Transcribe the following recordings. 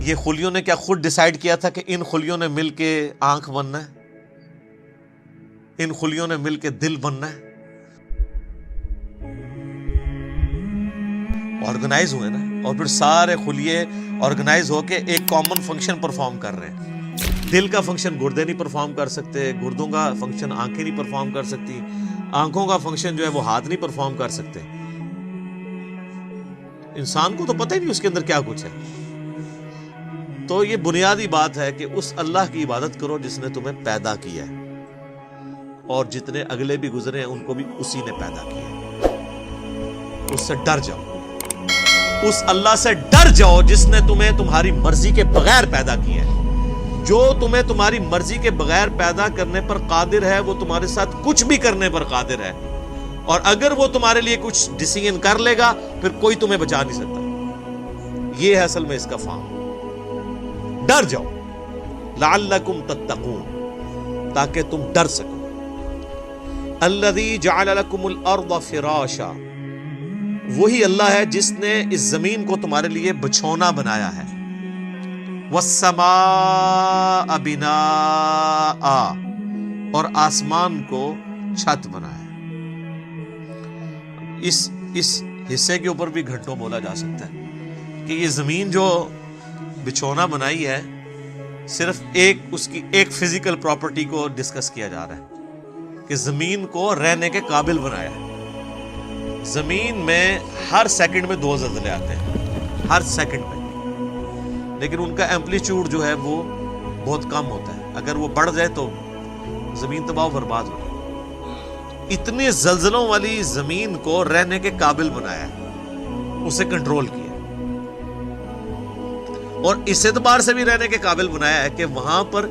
یہ خلیوں نے کیا خود ڈیسائیڈ کیا تھا کہ ان خلیوں نے مل کے آنکھ بننا ہے، ان خلیوں نے مل کے دل بننا ہے؟ آرگنائز ہوئے نا، اور پھر سارے خلیے آرگنائز ہو کے ایک کامن فنکشن پرفارم کر رہے ہیں۔ دل کا فنکشن گردے نہیں پرفارم کر سکتے، گردوں کا فنکشن آنکھیں نہیں پرفارم کر سکتی، آنکھوں کا فنکشن جو ہے وہ ہاتھ نہیں پرفارم کر سکتے۔ انسان کو تو پتہ ہی نہیں اس کے اندر کیا کچھ ہے۔ تو یہ بنیادی بات ہے کہ اس اللہ کی عبادت کرو جس نے تمہیں پیدا کیا ہے، اور جتنے اگلے بھی گزرے ہیں ان کو بھی اسی نے پیدا کیا ہے۔ اس سے ڈر جاؤ، اس اللہ سے ڈر جاؤ جس نے تمہیں تمہاری مرضی کے بغیر پیدا کیا ہے۔ جو تمہیں تمہاری مرضی کے بغیر پیدا کرنے پر قادر ہے وہ تمہارے ساتھ کچھ بھی کرنے پر قادر ہے، اور اگر وہ تمہارے لیے کچھ ڈیسیژن کر لے گا پھر کوئی تمہیں بچا نہیں سکتا۔ یہ ہے اصل میں اس کا فارم۔ ڈر جاؤ، لعلکم تتقون، تاکہ تم ڈر سکو۔ الذی جعل لکم الارض فراشا، وہی اللہ ہے جس نے اس زمین کو تمہارے لیے بچھونا بنایا ہے۔ والسماء بناء، اور آسمان کو چھت بنایا ہے۔ اس حصے کے اوپر بھی گھنٹوں بولا جا سکتا ہے کہ یہ زمین جو بچھونا بنائی ہے صرف اس کی ایک فزیکل پراپرٹی کو ڈسکس کیا جا رہا ہے کہ زمین کو رہنے کے قابل بنایا ہے۔ زمین میں ہر سیکنڈ میں 2 زلزلے آتے ہیں، ہر سیکنڈ میں، لیکن ان کا ایمپلیٹیوڈ جو ہے وہ بہت کم ہوتا ہے۔ اگر وہ بڑھ جائے تو زمین تباہ و برباد ہو جائے۔ اتنے زلزلوں والی زمین کو رہنے کے قابل بنایا ہے، اسے کنٹرول کیا، اور اس اعتبار سے بھی رہنے کے قابل بنایا ہے کہ وہاں پر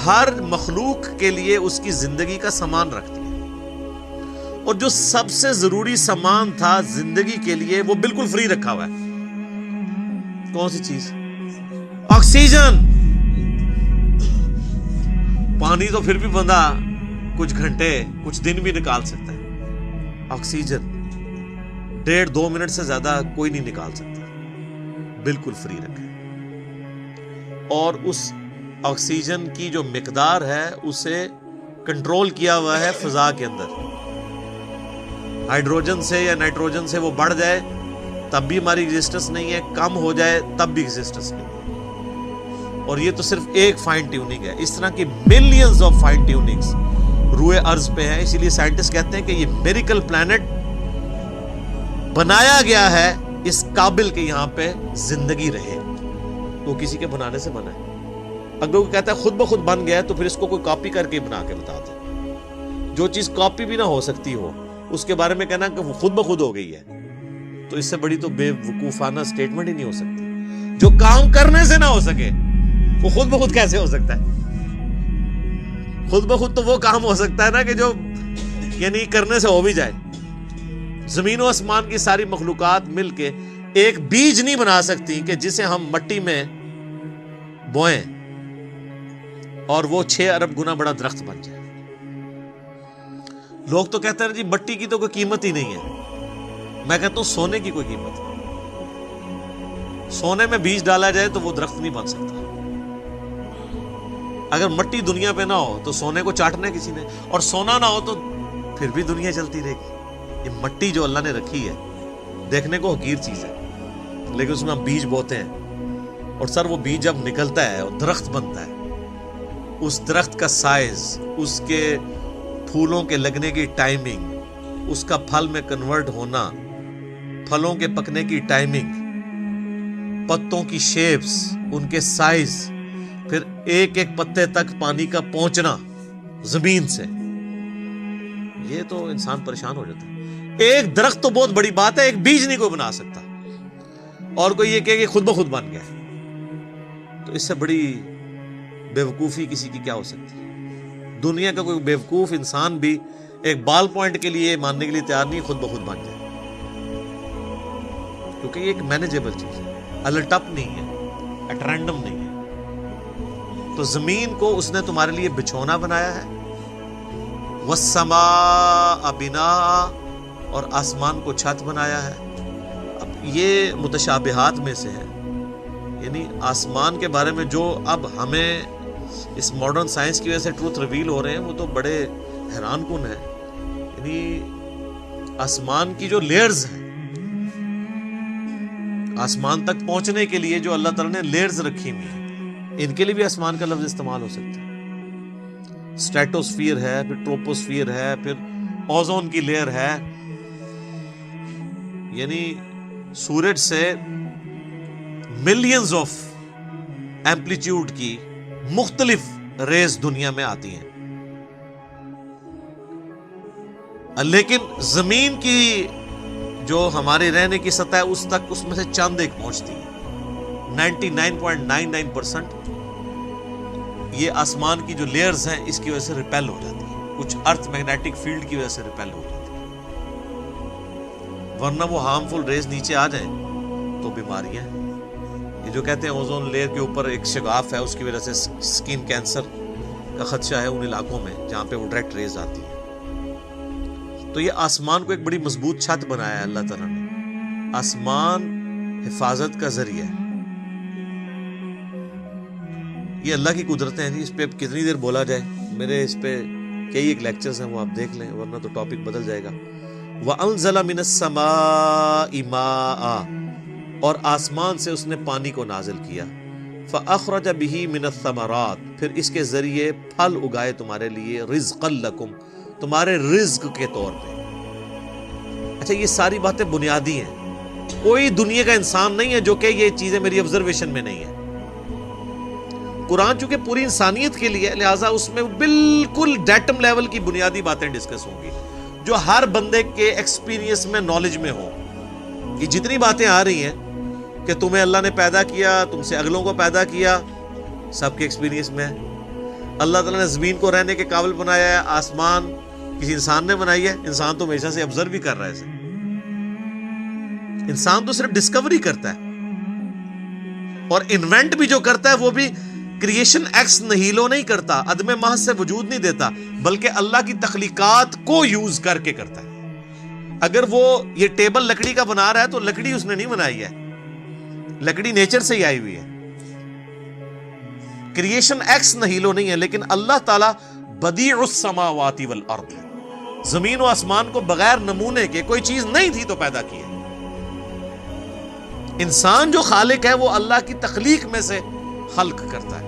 ہر مخلوق کے لیے اس کی زندگی کا سامان رکھتی ہے، اور جو سب سے ضروری سامان تھا زندگی کے لیے وہ بالکل فری رکھا ہوا ہے۔ کون سی چیز؟ آکسیجن۔ پانی تو پھر بھی بندہ کچھ گھنٹے کچھ دن بھی نکال سکتا ہے، آکسیجن 1.5-2 منٹ سے زیادہ کوئی نہیں نکال سکتا، بالکل فری رکھا ہے۔ اور اس آکسیجن کی جو مقدار ہے اسے کنٹرول کیا ہوا ہے فضا کے اندر۔ ہائیڈروجن سے یا نائٹروجن سے وہ بڑھ جائے تب بھی ہماری ایگزسٹنس نہیں ہے، کم ہو جائے تب بھی ایگزسٹنس نہیں ہے۔ اور یہ تو صرف ایک فائن ٹیوننگ ہے، اس طرح کی ملینز آف فائن ٹیوننگز روئے ارض پہ ہیں۔ اسی لیے سائنٹسٹ کہتے ہیں کہ یہ میریکل پلانٹ بنایا گیا ہے اس قابل کہ یہاں پہ زندگی رہے، تو کسی کے بنانے سے بنا ہے۔ اگر وہ کہتا ہے خود بخود بن گیا ہے تو پھر اس کو کوئی کاپی کر کے بنا کے بتا دے۔ جو چیز کاپی بھی نہ ہو سکتی ہو اس کے بارے میں کہنا کہ وہ خود بخود ہو گئی ہے، تو اس سے بڑی تو بے وقوفانہ سٹیٹمنٹ ہی نہیں ہو سکتی۔ جو کام کرنے سے نہ ہو سکے وہ خود بخود کیسے ہو سکتا ہے؟ خود بخود تو وہ کام ہو سکتا ہے نا کہ جو یعنی کرنے سے ہو بھی جائے۔ زمین و آسمان کی ساری مخلوقات مل کے ایک بیج نہیں بنا سکتی کہ جسے ہم مٹی میں بوئیں اور وہ 6 ارب گنا بڑا درخت بن جائے۔ لوگ تو کہتے ہیں جی مٹی کی تو کوئی قیمت ہی نہیں ہے۔ میں کہتا ہوں سونے کی کوئی قیمت ہے۔ سونے میں بیج ڈالا جائے تو وہ درخت نہیں بن سکتا۔ اگر مٹی دنیا پہ نہ ہو تو سونے کو چاٹنا ہے کسی نے، اور سونا نہ ہو تو پھر بھی دنیا چلتی رہے گی۔ یہ مٹی جو اللہ نے رکھی ہے دیکھنے کو حقیر چیز ہے، لیکن اس میں ہم بیج بوتے ہیں، اور سر وہ بیج جب نکلتا ہے اور درخت بنتا ہے، اس درخت کا سائز، اس کے پھولوں کے لگنے کی ٹائمنگ، اس کا پھل میں کنورٹ ہونا، پھلوں کے پکنے کی ٹائمنگ، پتوں کی شیپس، ان کے سائز، پھر ایک ایک پتے تک پانی کا پہنچنا زمین سے، یہ تو انسان پریشان ہو جاتا ہے۔ ایک درخت تو بہت بڑی بات ہے، ایک بیج نہیں کوئی بنا سکتا، اور کوئی یہ کہے کہ خود بخود بن گیا، تو اس سے بڑی بے وقوفی کسی کی کیا ہو سکتی ہے؟ دنیا کا کوئی بے وقوف انسان بھی ایک بال پوائنٹ کے لیے ماننے کے لیے تیار نہیں خود بخود بن جائے، کیونکہ یہ ایک مینیجیبل چیز ہے، الٹ اپ نہیں ہے، ایٹ رینڈم نہیں ہے۔ تو زمین کو اس نے تمہارے لیے بچھونا بنایا ہے، والسماء بناء، اور آسمان کو چھت بنایا ہے۔ اب یہ متشابہات میں سے ہے، یعنی آسمان کے بارے میں جو اب ہمیں اس ماڈرن سائنس کی وجہ سے ٹروتھ ریویل ہو رہے ہیں وہ تو بڑے حیران کن ہے. یعنی آسمان کی جو لیئرز ہیں، آسمان تک پہنچنے کے لیے جو اللہ تعالیٰ نے لیئرز رکھی ہوئی ہیں، ان کے لیے بھی آسمان کا لفظ استعمال ہو سکتا ہے. اسٹریٹوسفیئر ہے، پھر ٹروپوسفیئر ہے، پھر اوزون کی لیئر ہے. یعنی سورج سے ملینز آف ایمپلیٹیوڈ کی مختلف ریز دنیا میں آتی ہیں، لیکن زمین کی جو ہماری رہنے کی سطح ہے اس تک اس میں سے چند ایک پہنچتی ہے. 99.99% یہ آسمان کی جو لیئرز ہیں اس کی وجہ سے ریپیل ہو جاتی ہے، کچھ ارتھ میگنیٹک فیلڈ کی وجہ سے ریپیل ہو جاتی ہے، ورنہ وہ ہارمفل ریز نیچے آ جائیں تو بیماریاں ہیں. یہ جو کہتے ہیں اوزون لیئر کے اوپر ایک شگاف ہے، اس کی وجہ سے سکن کینسر کا خدشہ ہے ان علاقوں میں جہاں پہ وہ ڈائریکٹ ریز آتی ہے. تو یہ آسمان کو ایک بڑی مضبوط چھت بنایا ہے اللہ تعالیٰ نے. آسمان حفاظت کا ذریعہ ہے. یہ اللہ کی قدرتیں ہیں. اس پہ کتنی دیر بولا جائے، میرے اس پہ کئی ایک لیکچرز ہیں، وہ آپ دیکھ لیں ورنہ تو ٹاپک بدل جائے گا. وَأَنزَلَ مِنَ السَّمَاءِ مَاءً، اور آسمان سے اس نے پانی کو نازل کیا. فَأَخْرَجَ بِهِ مِنَ الثَّمَرَاتِ، پھر اس کے ذریعے پھل اگائے تمہارے لیے، رِزْقًا لَكُمْ، تمہارے رزق کے طور پہ. اچھا یہ ساری باتیں بنیادی ہیں. کوئی دنیا کا انسان نہیں ہے جو کہ یہ چیزیں میری آبزرویشن میں نہیں ہیں. قرآن چونکہ پوری انسانیت کے لیے، لہٰذا اس میں بالکل ڈیٹم لیول کی بنیادی باتیں ڈسکس ہوں گی جو ہر بندے کے ایکسپیرینس میں، نالج میں ہوں. کہ جتنی باتیں آ رہی ہیں کہ تمہیں اللہ نے پیدا کیا، تم سے اگلوں کو پیدا کیا، سب کے ایکسپیرینس میں ہے. اللہ تعالیٰ نے زمین کو رہنے کے قابل بنایا ہے، آسمان کسی انسان نے بنائی ہے. انسان تو ہمیشہ سے آبزرو بھی کر رہا ہے اسے. انسان تو صرف ڈسکوری کرتا ہے، اور انوینٹ بھی جو کرتا ہے وہ بھی کریشن ایکس نہیلو نہیں کرتا، عدم محض سے وجود نہیں دیتا، بلکہ اللہ کی تخلیقات کو یوز کر کے کرتا ہے. اگر وہ یہ ٹیبل لکڑی کا بنا رہا ہے تو لکڑی اس نے نہیں بنائی ہے، لکڑی نیچر سے ہی آئی ہوئی ہے. کریشن ایکس نہیلو نہیں ہے، لیکن اللہ تعالیٰ بدیع السماوات والارض، زمین و آسمان کو بغیر نمونے کے، کوئی چیز نہیں تھی تو پیدا کیا. انسان جو خالق ہے وہ اللہ کی تخلیق میں سے خلق کرتا ہے،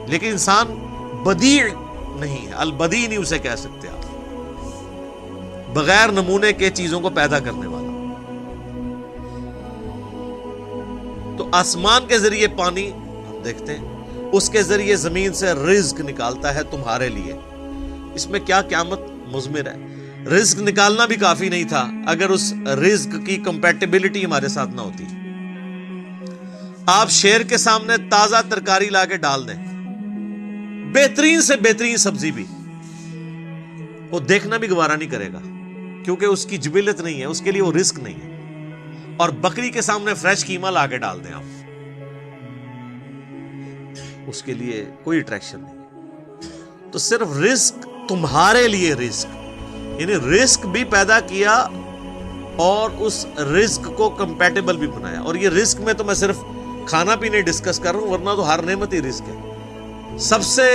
لیکن انسان بدیع نہیں ہے. البدیع نہیں اسے کہہ سکتے آپ، بغیر نمونے کے چیزوں کو پیدا کرنے والا. تو آسمان کے ذریعے پانی ہم دیکھتے ہیں، اس کے ذریعے زمین سے رزق نکالتا ہے تمہارے لیے. اس میں کیا قیامت مضمر ہے. رزق نکالنا بھی کافی نہیں تھا اگر اس رزق کی کمپیٹیبلٹی ہمارے ساتھ نہ ہوتی. آپ شیر کے سامنے تازہ ترکاری لا کے ڈال دیں، بہترین سے بہترین سبزی بھی، وہ دیکھنا بھی گوارا نہیں کرے گا، کیونکہ اس کی جبلت نہیں ہے، اس کے لیے وہ رزق نہیں ہے. اور بکری کے سامنے فریش قیمہ لا کے ڈال دیں آپ، اس کے لیے کوئی اٹریکشن نہیں. تو صرف رزق تمہارے لیے، رزق یعنی رزق بھی پیدا کیا اور اس رزق کو کمپیٹیبل بھی بنایا. اور یہ رزق میں تو میں صرف کھانا پینے ڈسکس کر رہا ہوں، ورنہ تو ہر نعمت ہی رزق ہے. سب سے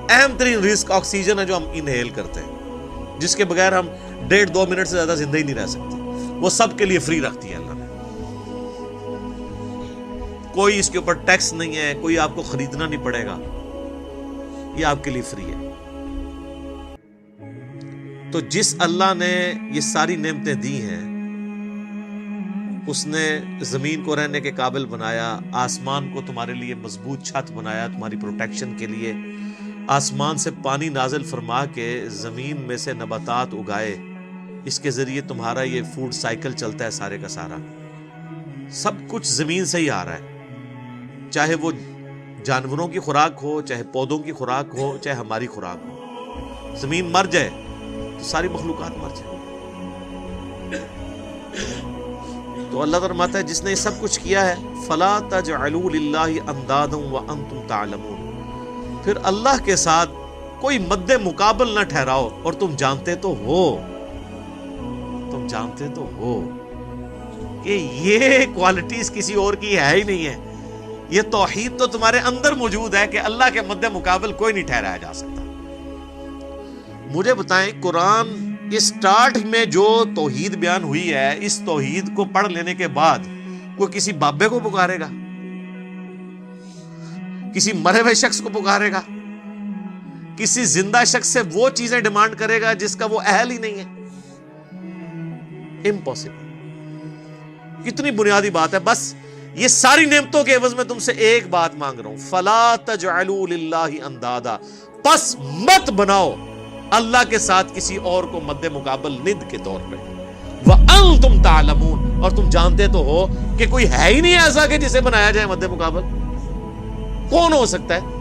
اہم ترین رزق آکسیجن ہے جو ہم انہیل کرتے ہیں، جس کے بغیر ہم 1.5-2 منٹ سے زیادہ زندہ ہی نہیں رہ سکتے. وہ سب کے لیے فری رکھتی ہے اللہ نے. کوئی اس کے اوپر ٹیکس نہیں ہے، کوئی آپ کو خریدنا نہیں پڑے گا، یہ آپ کے لیے فری ہے. تو جس اللہ نے یہ ساری نعمتیں دی ہیں، اس نے زمین کو رہنے کے قابل بنایا، آسمان کو تمہارے لیے مضبوط چھت بنایا تمہاری پروٹیکشن کے لیے، آسمان سے پانی نازل فرما کے زمین میں سے نباتات اگائے، اس کے ذریعے تمہارا یہ فوڈ سائیکل چلتا ہے سارے کا سارا. سب کچھ زمین سے ہی آ رہا ہے، چاہے وہ جانوروں کی خوراک ہو، چاہے پودوں کی خوراک ہو، چاہے ہماری خوراک ہو. زمین مر جائے تو ساری مخلوقات مر جائے. تو اللہ فرماتا ہے جس نے یہ سب کچھ کیا ہے، فَلَا تَجْعَلُوا لِلَّهِ أَنْدَادًا وَأَنْتُمْ تَعْلَمُونَ، پھر اللہ کے ساتھ کوئی مد مقابل نہ ٹھہراؤ اور تم جانتے تو ہو، تم جانتے تو ہو. کہ یہ کوالٹیز کسی اور کی ہے ہی نہیں ہے. یہ توحید تو تمہارے اندر موجود ہے کہ اللہ کے مد مقابل کوئی نہیں ٹھہرایا جا سکتا. مجھے بتائیں قرآن اسٹارٹ میں جو توحید بیان ہوئی ہے, اس توحید کو پڑھ لینے کے بعد کوئی کسی بابے کو پکارے گا, کسی مرے ہوئے شخص کو پکارے گا, کسی زندہ شخص سے وہ چیزیں ڈیمانڈ کرے گا جس کا وہ اہل ہی نہیں ہے؟ امپاسبل. کتنی بنیادی بات ہے. بس یہ ساری نعمتوں کے عوض میں تم سے ایک بات مانگ رہا ہوں, فلا تجعلوا للہ اندادا, پس مت بناؤ اللہ کے ساتھ کسی اور کو مد مقابل ند کے طور پہ. وانتم تعلمون, اور تم جانتے تو ہو کہ کوئی ہے ہی نہیں ایسا کہ جسے بنایا جائے مد مقابل. کون ہو سکتا ہے؟